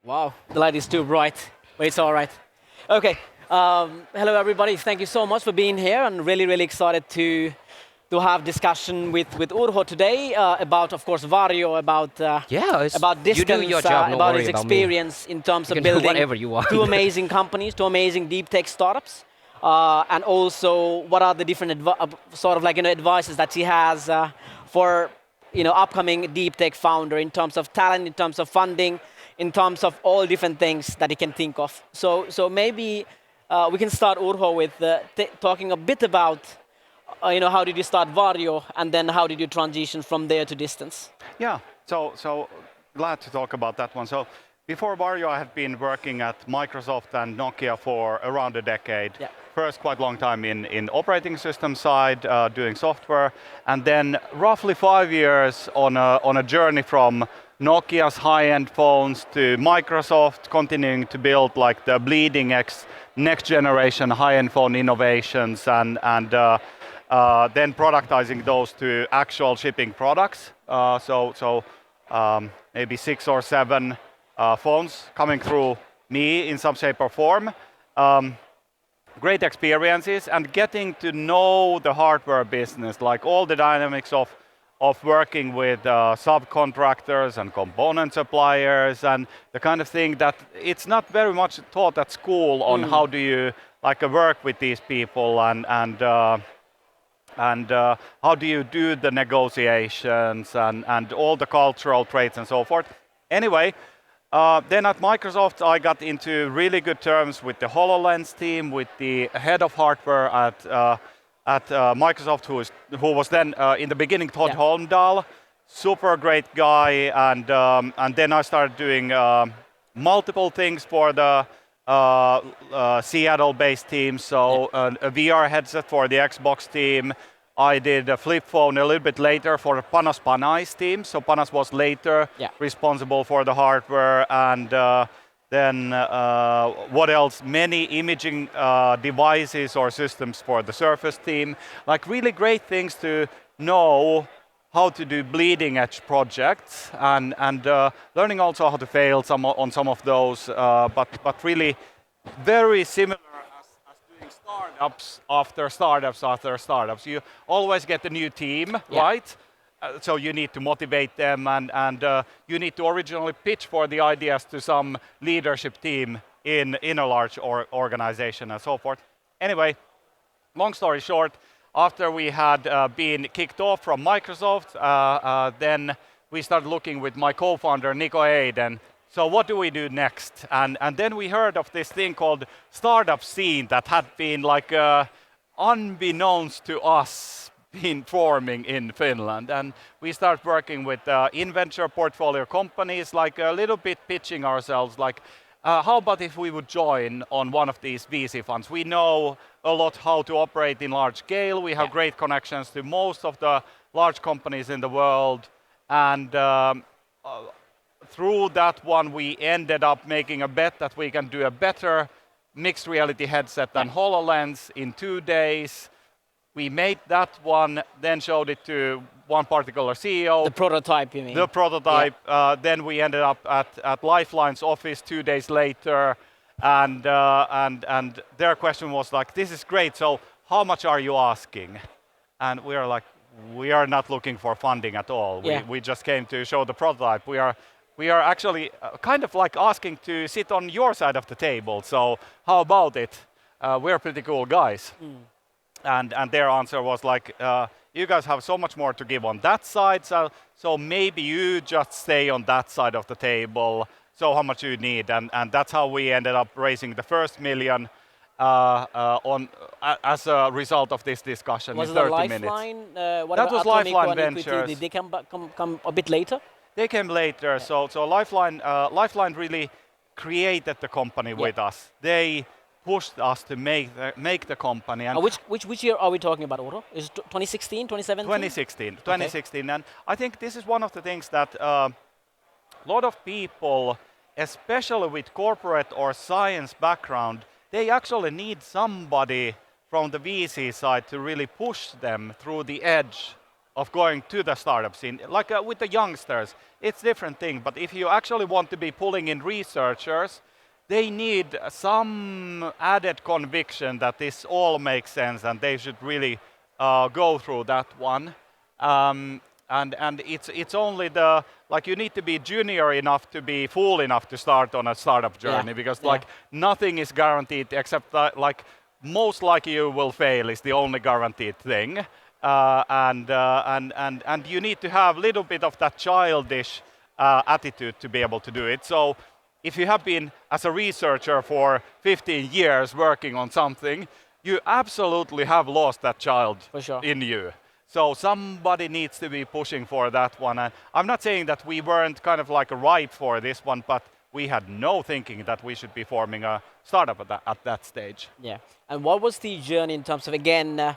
Wow, the light is too bright, but it's all right. Okay, hello everybody. Thank you so much for being here, and really excited to have discussion with Urho today about, of course, Vario, Yeah, about you do distance, your job, no about worry his about me. experience in terms You of can do building whatever you want. two amazing companies, two amazing deep tech startups, and also what are the different sort of advices that he has for upcoming deep tech founder in terms of talent, in terms of funding, in terms of all different things that he can think of. So maybe we can start Urho with talking a bit about how did you start Vario, and then how did you transition from there to distance? Yeah, so glad to talk about that one. So before Vario, I had been working at Microsoft and Nokia for around a decade. Yeah. First, quite long time in operating system side, doing software, and then roughly 5 years on a journey from Nokia's high-end phones to Microsoft, continuing to build like the bleeding next generation high-end phone innovations, and then productizing those to actual shipping products. Maybe 6 or 7 phones coming through me in some shape or form. Great experiences, and getting to know the hardware business, like all the dynamics of working with subcontractors and component suppliers, and the kind of thing that it's not very much taught at school on how do you work with these people, and how do you do the negotiations, and all the cultural traits and so forth. Anyway, then at Microsoft, I got into really good terms with the HoloLens team, with the head of hardware at Microsoft, who was then in the beginning Todd Holmdahl, super great guy, and then I started doing multiple things for the Seattle-based team. So a VR headset for the Xbox team. I did a flip phone a little bit later for the Panos Panay's team. So Panos was later responsible for the hardware, and then what else? Many imaging devices or systems for the Surface team. Like really great things to know how to do bleeding edge projects, and learning also how to fail on some of those, but really very similar as doing startups after startups after startups. You always get a new team, right? So you need to motivate them, and you need to originally pitch for the ideas to some leadership team in a large organization and so forth. Anyway, long story short, after we had been kicked off from Microsoft, then we started looking with my co-founder Nico Aiden. So what do we do next? And then we heard of this thing called startup scene that had been like unbeknownst to us been forming in Finland. And we started working with in-venture portfolio companies, like a little bit pitching ourselves, like how about if we would join on one of these VC funds? We know a lot how to operate in large scale. We have great connections to most of the large companies in the world. And through that one, we ended up making a bet that we can do a better mixed reality headset than HoloLens in 2 days. We made that one, then showed it to one particular CEO. The prototype, you mean? The prototype. Then we ended up at Lifeline's office 2 days later, and their question was like, "This is great. So how much are you asking?" And we are like, "We are not looking for funding at all. We just came to show the prototype. We are actually kind of like asking to sit on your side of the table. So how about it? We're pretty cool guys." And their answer was like, you guys have so much more to give on that side, so maybe you just stay on that side of the table. So how much you need? And that's how we ended up raising the first million as a result of this discussion in 30 minutes. Lifeline? That was Lifeline Ventures. Did they come a bit later? They came later. So Lifeline really created the company with us. They pushed us to make the company. And which year are we talking about, Urho? Is it 2016, 2017? 2016. 2016. And I think this is one of the things that a lot of people, especially with corporate or science background, they actually need somebody from the VC side to really push them through the edge of going to the startup scene. Like with the youngsters, it's different thing. But if you actually want to be pulling in researchers, they need some added conviction that this all makes sense and they should really go through that one. And it's only the, like you need to be junior enough to be fool enough to start on a startup journey because like nothing is guaranteed except that like most likely you will fail is the only guaranteed thing. And you need to have a little bit of that childish attitude to be able to do it. So if you have been as a researcher for 15 years working on something, you absolutely have lost that child in you. So somebody needs to be pushing for that one. And I'm not saying that we weren't kind of like ripe for this one, but we had no thinking that we should be forming a startup at that stage. Yeah. And what was the journey in terms of, again,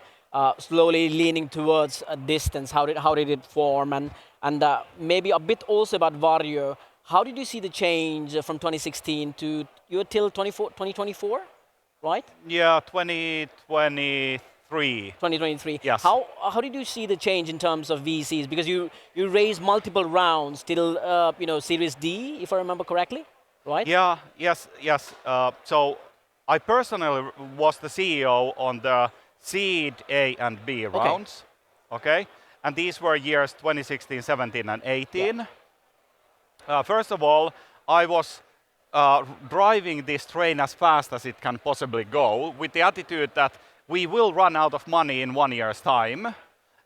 slowly leaning towards a distance? How did it form? And maybe a bit also about Varjo. How did you see the change from 2016 to you're till 2024, right? Yeah, 2023. 2023. Yes. How did you see the change in terms of VCs? Because you raised multiple rounds till Series D, if I remember correctly, right? Yeah. Yes. So I personally was the CEO on the seed A and B rounds. Okay. And these were years 2016, 17, and 18. Yeah. First of all, I was driving this train as fast as it can possibly go with the attitude that we will run out of money in 1 year's time.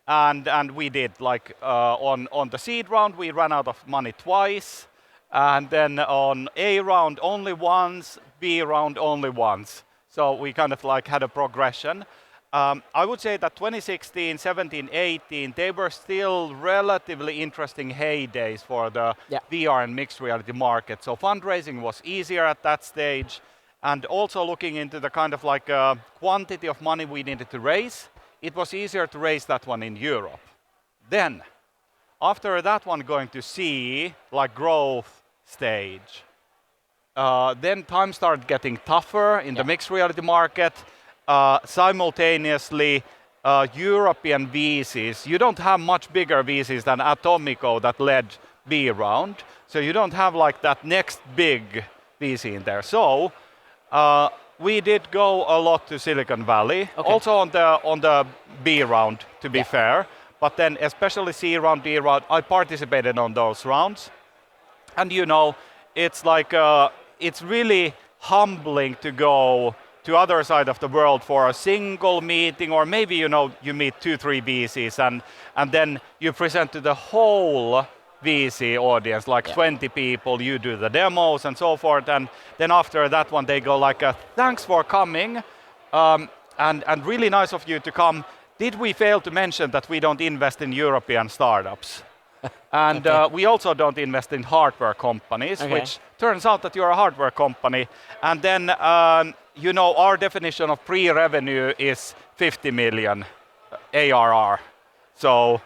And we did. Like on the seed round, we ran out of money twice. And then on A round only once, B round only once. So we kind of like had a progression. I would say that 2016, 17, 18, they were still relatively interesting heydays for the VR and mixed reality market. So fundraising was easier at that stage. And also looking into the kind of like quantity of money we needed to raise, it was easier to raise that one in Europe. Then, after that one going to C, like growth stage, then time started getting tougher in the mixed reality market. Simultaneously, European VCs, you don't have much bigger VCs than Atomico that led B round. So you don't have like that next big VC in there. So we did go a lot to Silicon Valley, also on the B round, to be fair. But then especially C round, D round, I participated on those rounds. And you know, it's like, it's really humbling to go to other side of the world for a single meeting, or maybe, you know, you meet 2-3 VCs and then you present to the whole VC audience, like 20 people, you do the demos and so forth, and then after that one they go like, thanks for coming, and really nice of you to come. Did we fail to mention that we don't invest in European startups? And we also don't invest in hardware companies, which turns out that you're a hardware company. And then, you know, our definition of pre-revenue is 50 million ARR. So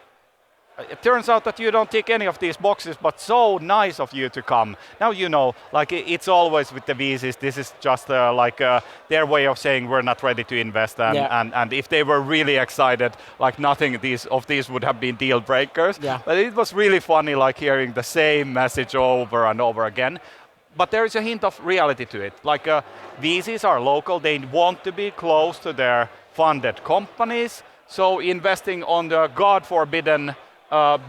it turns out that you don't tick any of these boxes, but so nice of you to come. Now, you know, like it's always with the VCs, this is just like their way of saying we're not ready to invest. And if they were really excited, like nothing of these would have been deal breakers. But it was really funny, like hearing the same message over and over again. But there is a hint of reality to it. Like VCs are local, they want to be close to their funded companies. So investing on the God forbidden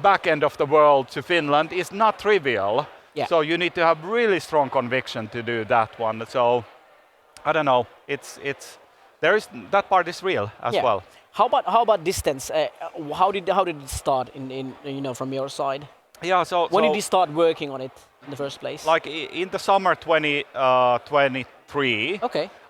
back end of the world to Finland is not trivial. So you need to have really strong conviction to do that one. So I don't know. That part is real as well. How about distance? How did it start in you know, from your side? When did you start working on it in the first place? Like in the summer 2023.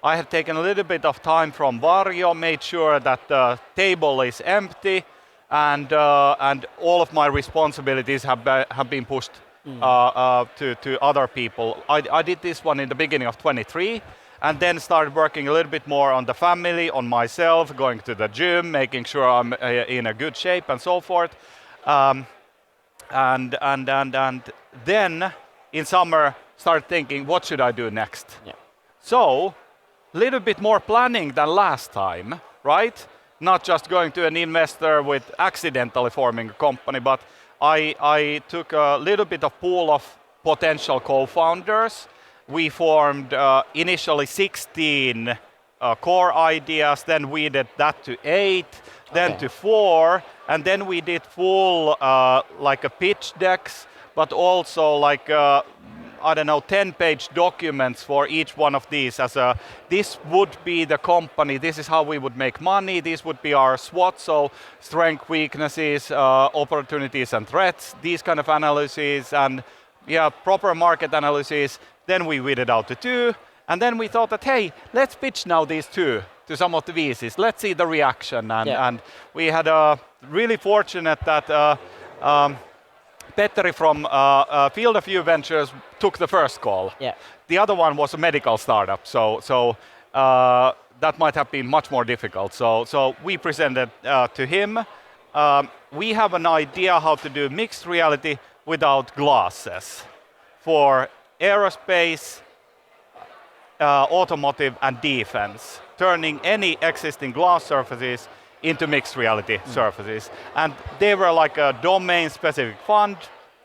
I had taken a little bit of time from Varjo, made sure that the table is empty. And all of my responsibilities have been pushed to other people. I did this one in the beginning of 23, and then started working a little bit more on the family, on myself, going to the gym, making sure I'm in a good shape and so forth. And then in summer started thinking, what should I do next? So, a little bit more planning than last time, right? not just going to an investor with accidentally forming a company, but I took a little bit of pool of potential co-founders. We formed initially 16 core ideas, then we did that to 8, then to 4, and then we did full like a pitch decks, but also like I don't know, 10-page documents for each one of these as a, this would be the company, this is how we would make money, this would be our SWOT, so strength, weaknesses, opportunities and threats, these kind of analyses, and yeah, proper market analysis. Then we weeded out the 2, and then we thought that, hey, let's pitch now these 2 to some of the VCs, let's see the reaction, and we had really fortunate that Petteri from Field of View Ventures took the first call. Yeah. The other one was a medical startup, so that might have been much more difficult. So we presented to him. We have an idea how to do mixed reality without glasses for aerospace, automotive, and defense, turning any existing glass surfaces into mixed reality surfaces. And they were like a domain-specific fund,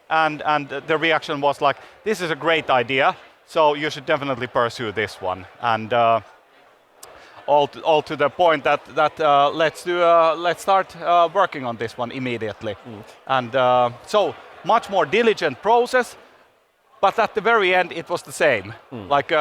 and the reaction was like, this is a great idea, so you should definitely pursue this one. And all to the point that let's start working on this one immediately. And so much more diligent process, but at the very end it was the same. Like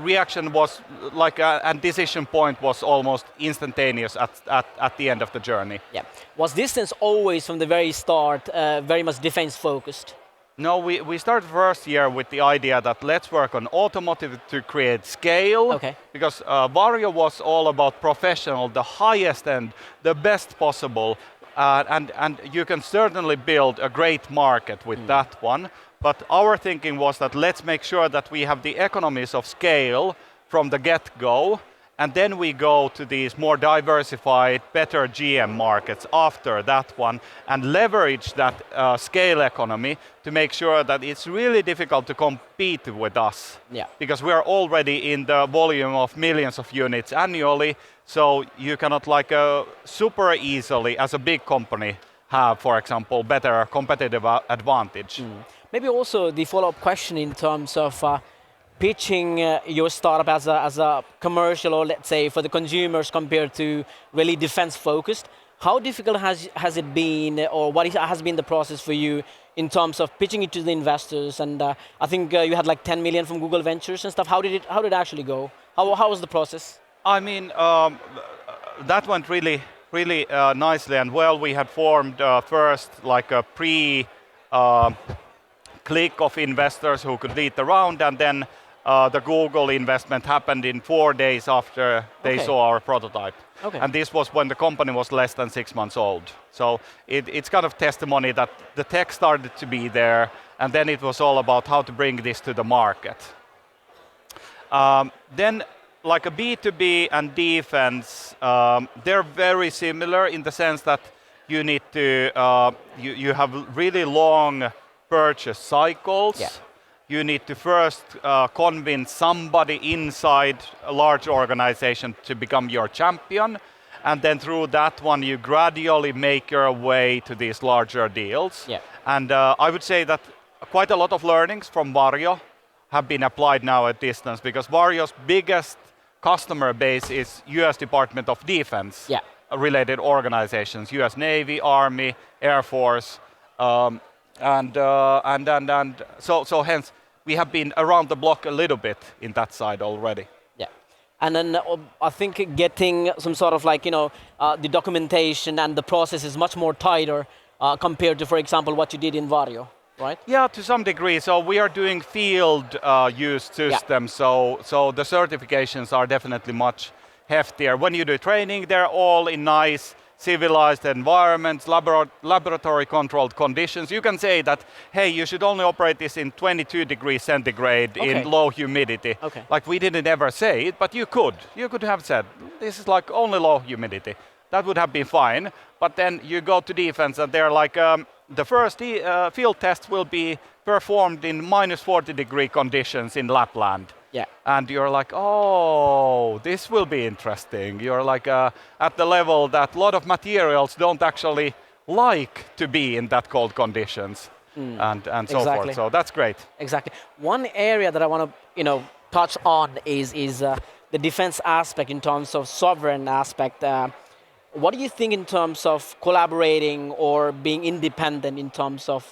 reaction was like and decision point was almost instantaneous at the end of the journey. Yeah. Was Distance always from the very start very much defense focused? No, we started first year with the idea that let's work on automotive to create scale. Okay. Because Varjo was all about professional, the highest end, the best possible, and you can certainly build a great market with that one. But our thinking was that let's make sure that we have the economies of scale from the get-go, and then we go to these more diversified, better GM markets after that one, and leverage that scale economy to make sure that it's really difficult to compete with us. Yeah. Because we are already in the volume of millions of units annually, so you cannot like super easily, as a big company, have, for example, better competitive advantage. Maybe also the follow-up question in terms of pitching your startup as a commercial, or let's say for the consumers, compared to really defense-focused. How difficult has it been, or what has been the process for you in terms of pitching it to the investors? And I think you had like 10 million from Google Ventures and stuff. How did it actually go? How was the process? I mean, that went really nicely and well. We had formed first like a clique of investors who could lead the round, and then the Google investment happened in 4 days after they saw our prototype. Okay. And this was when the company was less than 6 months old. So it's kind of testimony that the tech started to be there, and then it was all about how to bring this to the market. Then like a B2B and defense, they're very similar in the sense that you need to, you have really long purchase cycles. Yeah. You need to first convince somebody inside a large organization to become your champion, and then through that one you gradually make your way to these larger deals. Yeah. And I would say that quite a lot of learnings from Varjo have been applied now at Distance, because Varjo's biggest customer base is US Department of Defense related organizations, US Navy, Army, Air Force, and so hence we have been around the block a little bit in that side already. Yeah, and then I think getting some sort of like, the documentation and the process is much more tighter compared to, for example, what you did in Varjo, right? Yeah, to some degree. So we are doing field use systems, so the certifications are definitely much heftier. When you do training, they're all in nice civilized environments, laboratory controlled conditions. You can say that, hey, you should only operate this in 22 degrees centigrade in low humidity. Okay. Like we didn't ever say it, but you could. You could have said, this is like only low humidity. That would have been fine. But then you go to defense and they're like, the first field test will be performed in -40 degree conditions in Lapland. Yeah. And you're like, oh, this will be interesting. You're like at the level that a lot of materials don't actually like to be in that cold conditions, and so Exactly. forth. So that's great. Exactly. One area that I want to touch on is the defense aspect in terms of sovereign aspect. What do you think in terms of collaborating or being independent in terms of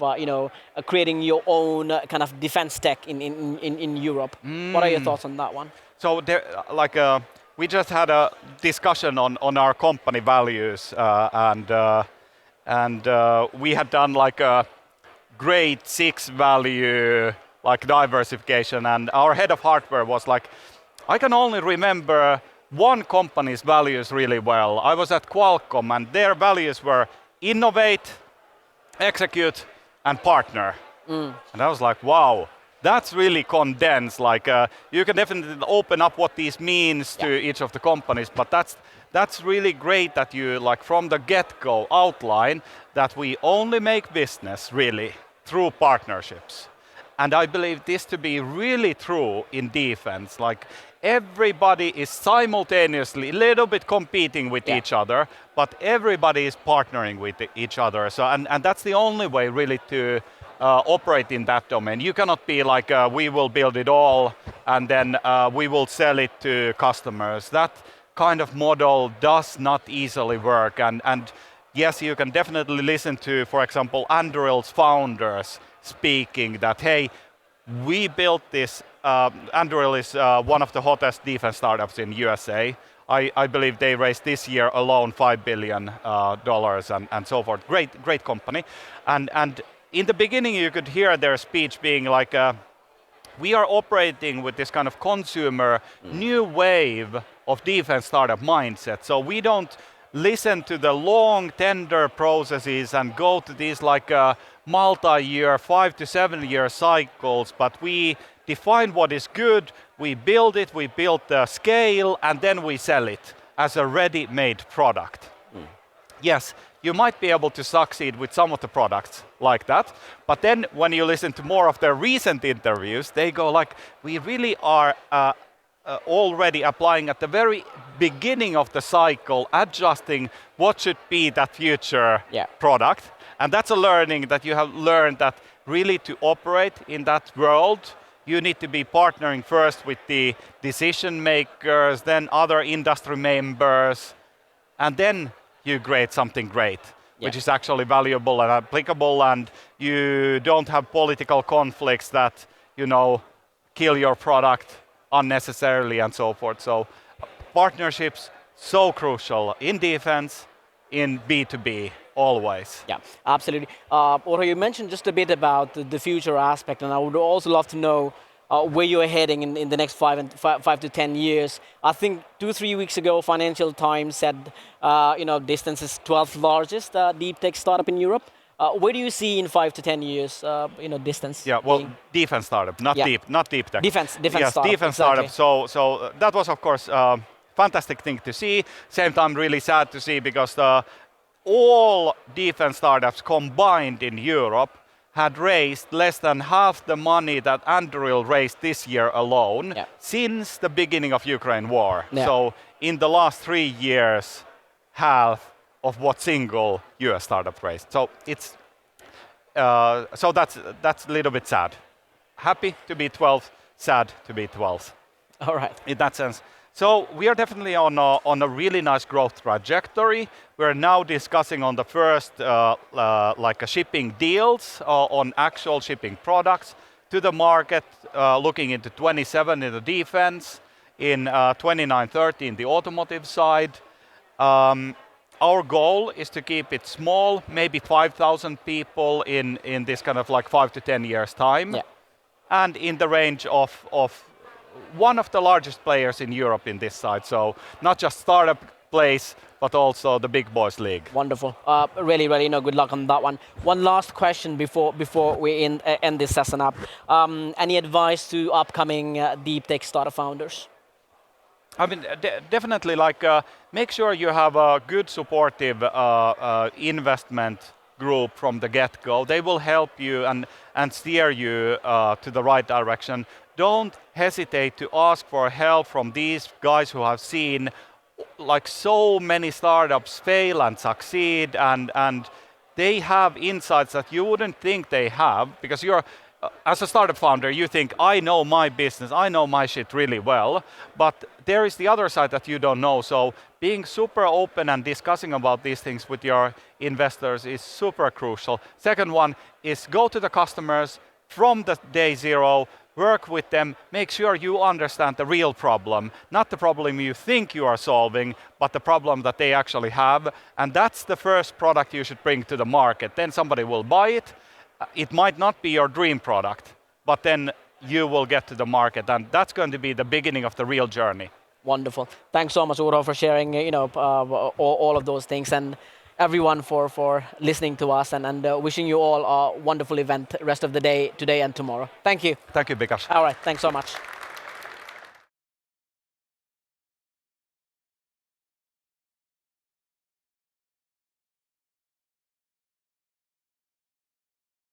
creating your own kind of defense tech in Europe? What are your thoughts on that one? So there, we just had a discussion on our company values, and we had done like a grade 6 value like diversification, and our head of hardware was like, I can only remember one company's values really well. I was at Qualcomm, and their values were innovate, execute, and partner. And I was like, wow, that's really condensed. Like you can definitely open up what this means to each of the companies, but that's really great that you like from the get-go outline that we only make business really through partnerships. And I believe this to be really true in defense. Like everybody is simultaneously a little bit competing with each other, but everybody is partnering with each other. So and that's the only way really to operate in that domain. You cannot be like we will build it all and then we will sell it to customers. That kind of model does not easily work. And yes, you can definitely listen to, for example, Anduril's founders speaking that, hey, we built this. Anduril is one of the hottest defense startups in USA. I believe they raised this year alone $5 billion and so forth. Great company. And in the beginning, you could hear their speech being like, we are operating with this kind of consumer new wave of defense startup mindset. So we don't listen to the long tender processes and go to these like multi-year, 5 to 7 year cycles, but we define what is good, we build it, we build the scale, and then we sell it as a ready-made product. Yes, you might be able to succeed with some of the products like that, but then when you listen to more of their recent interviews, they go like, we really are already applying at the very beginning of the cycle, adjusting what should be that future product. And that's a learning that you have learned that really to operate in that world, you need to be partnering first with the decision makers, then other industry members, and then you create something great, which is actually valuable and applicable, and you don't have political conflicts that, kill your product unnecessarily and so forth. So partnerships, so crucial in defense, in B2B, always. Yeah, absolutely. Otto, you mentioned just a bit about the future aspect, and I would also love to know where you're heading in the next 5 to 10 years. I think 2-3 weeks ago, Financial Times said, Distance is 12th largest deep tech startup in Europe. Where do you see in 5 to 10 years, Distance? Yeah, well, defense startup, not deep tech. Defense yes, startup. Defense exactly. startup. So that was, of course, fantastic thing to see. Same time, really sad to see because all defense startups combined in Europe had raised less than half the money that Anduril raised this year alone since the beginning of Ukraine war. Yeah. So in the last 3 years, half of what single US startup raised. So it's so that's a little bit sad. Happy to be 12th, sad to be 12th. All right. In that sense. So we are definitely on a really nice growth trajectory. We're now discussing on the first shipping deals on actual shipping products to the market, looking into 27 in the defense, in 29-30 in the automotive side. Our goal is to keep it small, maybe 5,000 people in this kind of like 5 to 10 years time, and in the range of one of the largest players in Europe in this side. So not just startup place, but also the big boys league. Wonderful. Really, good luck on that one. One last question before we end this session up. Any advice to upcoming deep tech startup founders? I mean, definitely make sure you have a good supportive investment group from the get-go. They will help you and steer you to the right direction. don't hesitate to ask for help from these guys who have seen like so many startups fail and succeed, and they have insights that you wouldn't think they have, because you're as a startup founder, you think, I know my business, I know my shit really well, but there is the other side that you don't know. So being super open and discussing about these things with your investors is super crucial. Second one is go to the customers from the day zero, work with them, make sure you understand the real problem, not the problem you think you are solving, but the problem that they actually have. And that's the first product you should bring to the market. Then somebody will buy it. It might not be your dream product, but then you will get to the market, and that's going to be the beginning of the real journey. Wonderful. Thanks so much, Urho, for sharing all of those things, and everyone for listening to us, and wishing you all a wonderful event rest of the day today and tomorrow. Thank you. Thank you, Bikas. All right, thanks so much.